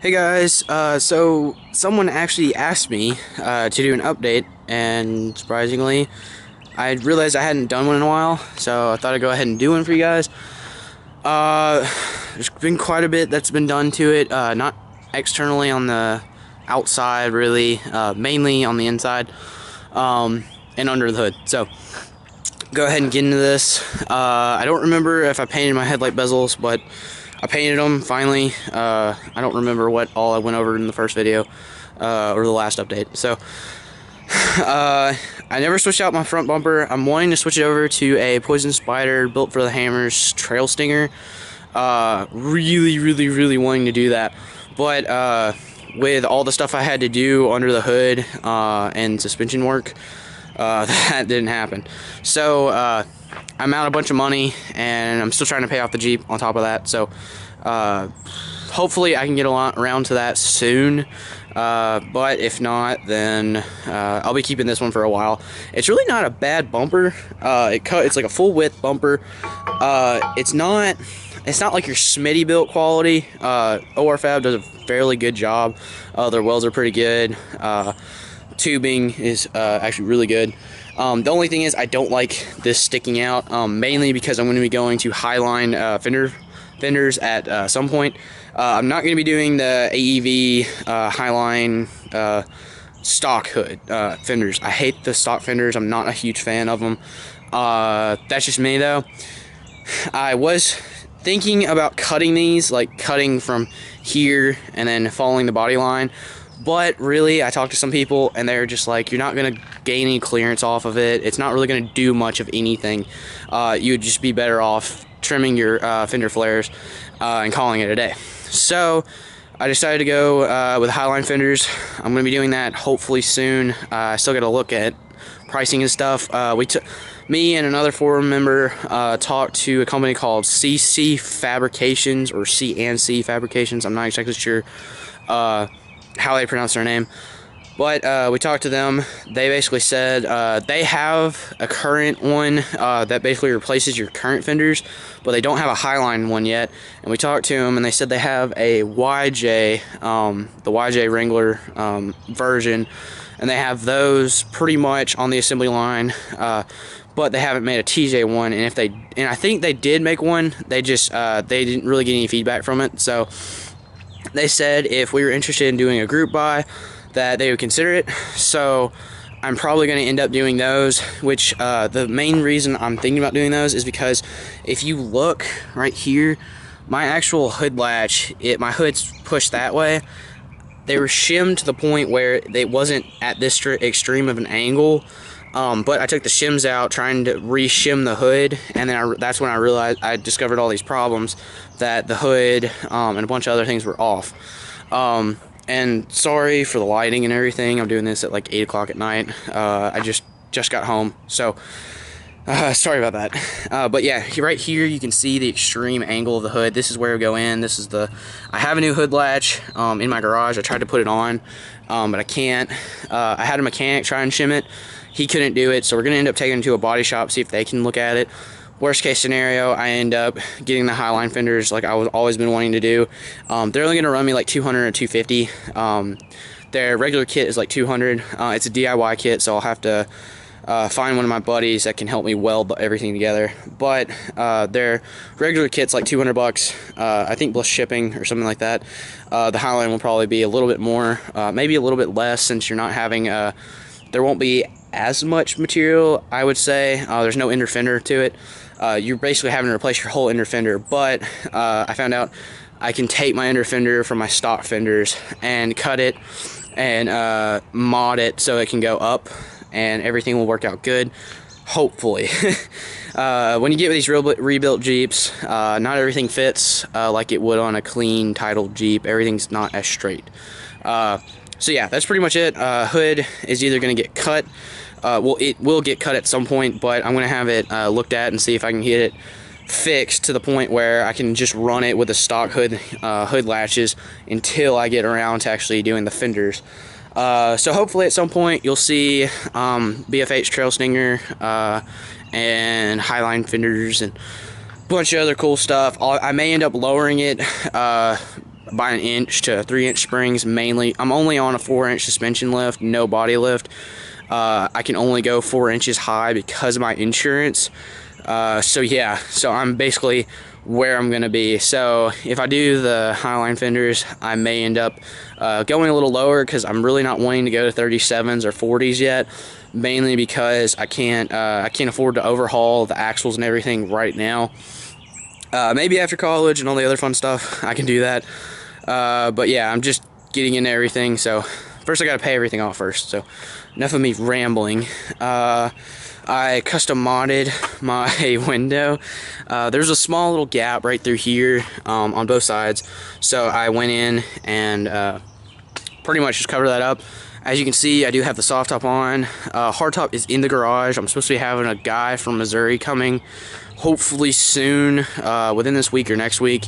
Hey guys, so someone actually asked me to do an update, and surprisingly, I realized I hadn't done one in a while, so I thought I'd go ahead and do one for you guys. There's been quite a bit that's been done to it, not externally on the outside really, mainly on the inside, and under the hood. So, go ahead and get into this. I don't remember if I painted my headlight bezels, but I painted them finally. I don't remember what all I went over in the first video or the last update. So I never switched out my front bumper. I'm wanting to switch it over to a Poison Spider built for the Hammers Trail Stinger. Really wanting to do that, but with all the stuff I had to do under the hood and suspension work, that didn't happen. So I'm out a bunch of money, and I'm still trying to pay off the Jeep on top of that. So hopefully I can get around to that soon. But if not, then I'll be keeping this one for a while. It's really not a bad bumper. It's like a full width bumper. It's not like your Smitty built quality. OR-FAB does a fairly good job. Their welds are pretty good. Tubing is actually really good. The only thing is I don't like this sticking out, mainly because I'm going to be going to highline fenders at some point. I'm not going to be doing the AEV highline stock hood fenders. I hate the stock fenders. I'm not a huge fan of them. That's just me though. I was thinking about cutting these, like cutting from here and then following the body line. But really, I talked to some people, and they're just like, you're not going to gain any clearance off of it. It's not really going to do much of anything. You would just be better off trimming your fender flares and calling it a day. So I decided to go with highline fenders. I'm going to be doing that hopefully soon. I still got to look at pricing and stuff. Me and another forum member talked to a company called CC Fabrications, or C&C Fabrications. I'm not exactly sure how they pronounce their name, but we talked to them. They basically said they have a current one that basically replaces your current fenders, but they don't have a highline one yet. And we talked to them, and they said they have a YJ, the YJ Wrangler version, and they have those pretty much on the assembly line, but they haven't made a TJ one. And I think they did make one, they just they didn't really get any feedback from it. So they said if we were interested in doing a group buy, that they would consider it. So I'm probably going to end up doing those, which the main reason I'm thinking about doing those is because if you look right here, my actual hood latch, my hood's pushed that way. They were shimmed to the point where it wasn't at this extreme of an angle. But I took the shims out trying to re-shim the hood, and then that's when I realized I discovered all these problems, that the hood and a bunch of other things were off. And sorry for the lighting and everything. I'm doing this at like 8 o'clock at night. I just got home, so sorry about that. But yeah, right here you can see the extreme angle of the hood. This is where we go in. I have a new hood latch in my garage. I tried to put it on, but I can't. I had a mechanic try and shim it. He couldn't do it, so we're going to end up taking it to a body shop, see if they can look at it. Worst case scenario, I end up getting the highline fenders like I've always been wanting to do. They're only going to run me like $200 or $250. Their regular kit is like $200. It's a DIY kit, so I'll have to find one of my buddies that can help me weld everything together. But their regular kit's like $200, I think, plus shipping or something like that. The highline will probably be a little bit more, maybe a little bit less, since you're not having there won't be as much material, I would say. There's no inner fender to it. You're basically having to replace your whole inner fender, but I found out I can take my inner fender from my stock fenders and cut it and mod it so it can go up, and everything will work out good, hopefully. When you get with these rebuilt Jeeps, not everything fits like it would on a clean titled Jeep. Everything's not as straight. So yeah, that's pretty much it. Hood is either going to get cut. Well, it will get cut at some point, but I'm going to have it looked at and see if I can get it fixed to the point where I can just run it with the stock hood latches until I get around to actually doing the fenders. So hopefully at some point you'll see BFH Trail Stinger and highline fenders and a bunch of other cool stuff. I may end up lowering it by 1" to 3" springs mainly. I'm only on a 4" suspension lift, no body lift. I can only go 4 inches high because of my insurance. So yeah, so I'm basically where I'm gonna be. So if I do the highline fenders, I may end up going a little lower because I'm really not wanting to go to 37s or 40s yet, mainly because I can't afford to overhaul the axles and everything right now. Maybe after college and all the other fun stuff, I can do that. But yeah, I'm just getting into everything. So first I gotta pay everything off first. So enough of me rambling. I custom modded my window. There's a small little gap right through here on both sides. So I went in and pretty much just covered that up. As you can see, I do have the soft top on. Hardtop is in the garage. I'm supposed to be having a guy from Missouri coming hopefully soon, within this week or next week.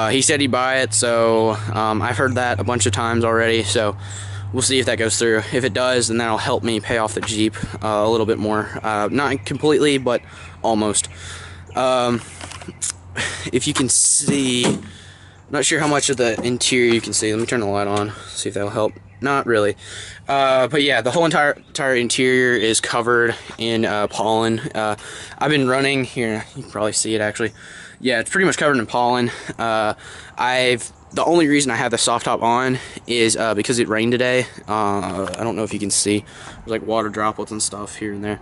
He said he'd buy it, so I've heard that a bunch of times already, so we'll see if that goes through. If it does, then that'll help me pay off the Jeep a little bit more. Not completely, but almost. If you can see, I'm not sure how much of the interior you can see. Let me turn the light on, see if that'll help. Not really. But yeah, the whole entire interior is covered in pollen. I've been running here. You can probably see it actually. Yeah, it's pretty much covered in pollen. The only reason I have the soft top on is because it rained today. I don't know if you can see. There's like water droplets and stuff here and there.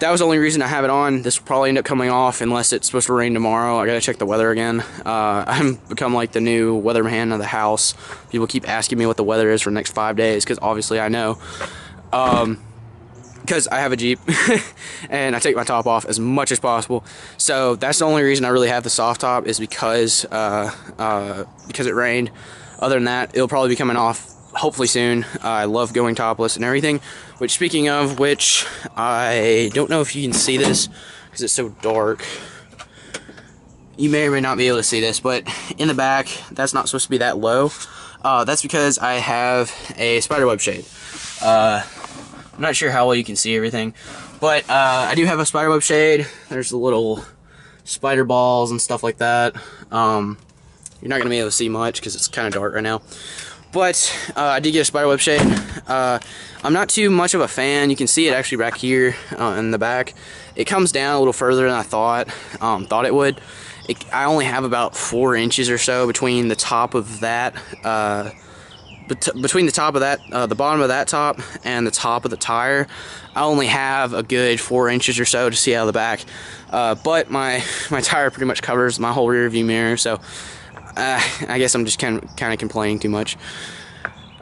That was the only reason I have it on. This will probably end up coming off unless it's supposed to rain tomorrow. I gotta check the weather again. I've become like the new weatherman of the house. People keep asking me what the weather is for the next 5 days, because obviously I know. Because I have a Jeep and I take my top off as much as possible. So that's the only reason I really have the soft top, is because it rained. Other than that, it'll probably be coming off hopefully soon. I love going topless and everything. Which, speaking of which, I don't know if you can see this because it's so dark. You may or may not be able to see this, but in the back, that's not supposed to be that low. That's because I have a spiderweb shade. I'm not sure how well you can see everything, but I do have a spiderweb shade. There's the little spider balls and stuff like that. You're not gonna be able to see much because it's kind of dark right now. But I did get a spiderweb shade. I'm not too much of a fan. You can see it actually back here in the back. It comes down a little further than I thought it would. I only have about 4 inches or so between the top of that, between the top of that, the bottom of that top and the top of the tire. I only have a good 4 inches or so to see out of the back. But my tire pretty much covers my whole rear view mirror, so I guess I'm just kind of complaining too much.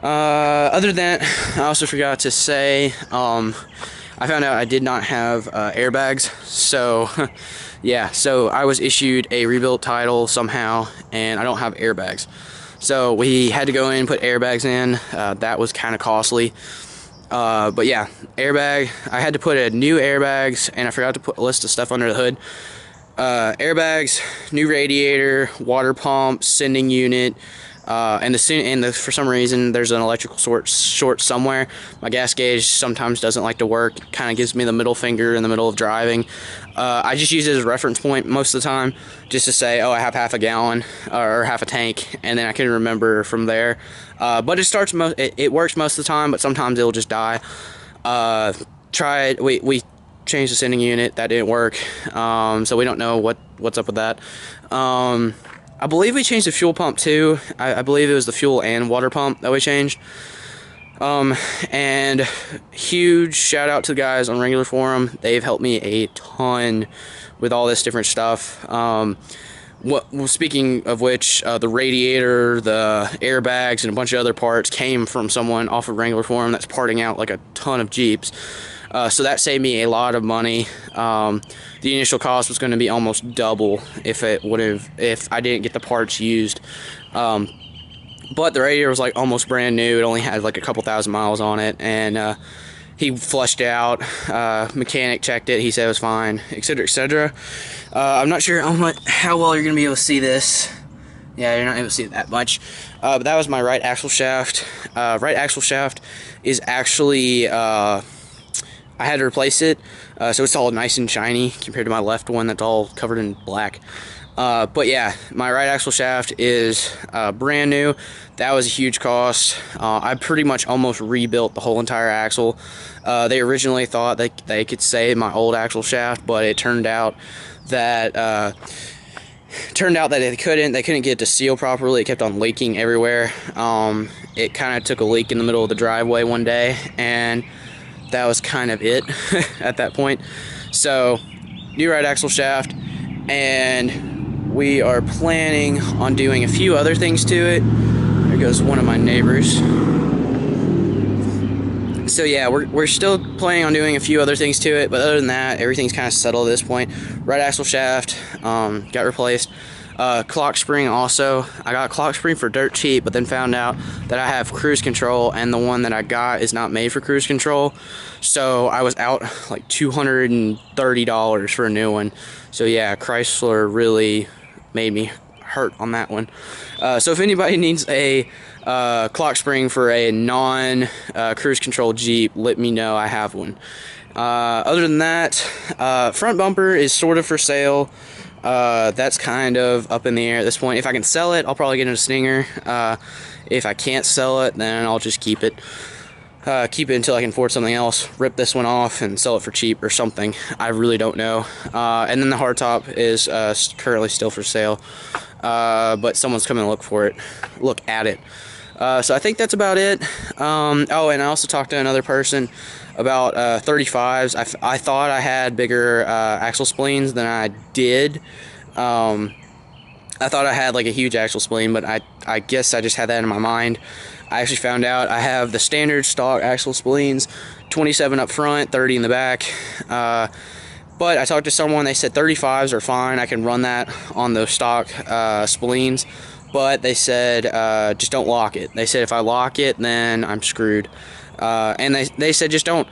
Other than that, I also forgot to say, I found out I did not have airbags, so yeah, so I was issued a rebuilt title somehow, and I don't have airbags. So we had to go in and put airbags in. That was kind of costly. But yeah, airbag. I had to put a new airbags, and I forgot to put a list of stuff under the hood. Airbags, new radiator, water pump, sending unit, and for some reason there's an electrical short somewhere. My gas gauge sometimes doesn't like to work. It kind of gives me the middle finger in the middle of driving. I just use it as a reference point most of the time, just to say, oh, I have half a gallon or half a tank, and then I can remember from there. But it works most of the time, but sometimes it'll just die. We changed the sending unit, that didn't work, so we don't know what's up with that. I believe we changed the fuel pump too. I believe it was the fuel and water pump that we changed. And huge shout out to the guys on Wrangler forum. They've helped me a ton with all this different stuff. Speaking of which, the radiator, the airbags, and a bunch of other parts came from someone off of Wrangler forum that's parting out like a ton of Jeeps. So that saved me a lot of money. The initial cost was going to be almost double if I didn't get the parts used. But the radiator was like almost brand new. It only had like a couple thousand miles on it, and he flushed it out. Mechanic checked it. He said it was fine, etc., etc. I'm not sure how well you're going to be able to see this. Yeah, you're not able to see it that much. But that was my right axle shaft. Right axle shaft is actually I had to replace it, so it's all nice and shiny compared to my left one that's all covered in black. But yeah, my right axle shaft is brand new. That was a huge cost. I pretty much almost rebuilt the whole entire axle. They originally thought that they could save my old axle shaft, but it turned out that they couldn't. They couldn't get it to seal properly. It kept on leaking everywhere. It kind of took a leak in the middle of the driveway one day, and that was kind of it at that point. So, new right axle shaft, and we are planning on doing a few other things to it. There goes one of my neighbors. So yeah, we're still planning on doing a few other things to it, but other than that, everything's kind of settled at this point. Right axle shaft got replaced. Clock spring also. I got a clock spring for dirt cheap, but then found out that I have cruise control, and the one that I got is not made for cruise control. So I was out like $230 for a new one. So yeah, Chrysler really made me hurt on that one. So if anybody needs a clock spring for a non cruise control Jeep, let me know. I have one. Other than that, front bumper is sort of for sale. That's kind of up in the air at this point. If I can sell it, I'll probably get a Stinger. If I can't sell it, then I'll just keep it. Keep it until I can afford something else. Rip this one off and sell it for cheap or something. I really don't know. And then the hardtop is currently still for sale. But someone's coming to look at it. So I think that's about it. Oh, and I also talked to another person about 35s. I thought I had bigger axle spleens than I did. I thought I had like a huge axle spleen, but I guess I just had that in my mind. I actually found out I have the standard stock axle spleens, 27 up front, 30 in the back. But I talked to someone, they said 35s are fine. I can run that on those stock spleens. But they said just don't lock it. They said if I lock it, then I'm screwed. And they said just don't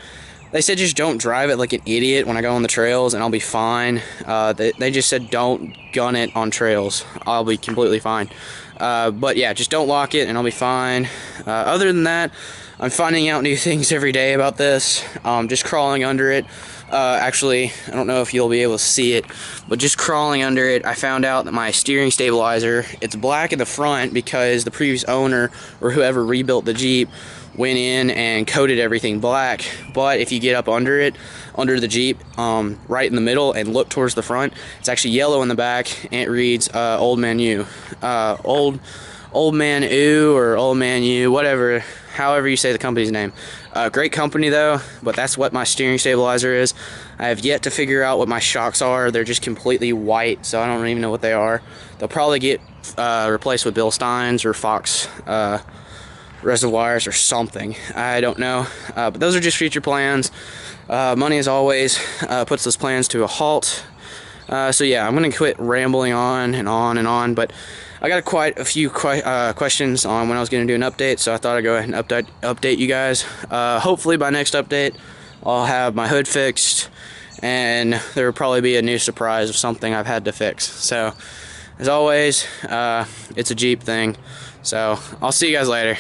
drive it like an idiot when I go on the trails, and I'll be fine. They just said don't gun it on trails. I'll be completely fine. But yeah, just don't lock it and I'll be fine. Other than that, I'm finding out new things every day about this. Just crawling under it. Actually, I don't know if you'll be able to see it, but just crawling under it, I found out that my steering stabilizer, it's black in the front because the previous owner or whoever rebuilt the Jeep went in and coated everything black. But if you get up under it, under the Jeep, right in the middle and look towards the front, it's actually yellow in the back, and it reads Old Man U. Old Man U or Old Man U, whatever, however you say the company's name. Great company though, but that's what my steering stabilizer is. I have yet to figure out what my shocks are. They're just completely white, so I don't even know what they are. They'll probably get replaced with Bill Steins or Fox reservoirs or something. I don't know, but those are just future plans. Money, as always, puts those plans to a halt. So yeah, I'm gonna quit rambling on and on and on, but I got quite a few questions on when I was going to do an update, so I thought I'd go ahead and update you guys. Hopefully by next update, I'll have my hood fixed, and there will probably be a new surprise of something I've had to fix. So, as always, it's a Jeep thing, so I'll see you guys later.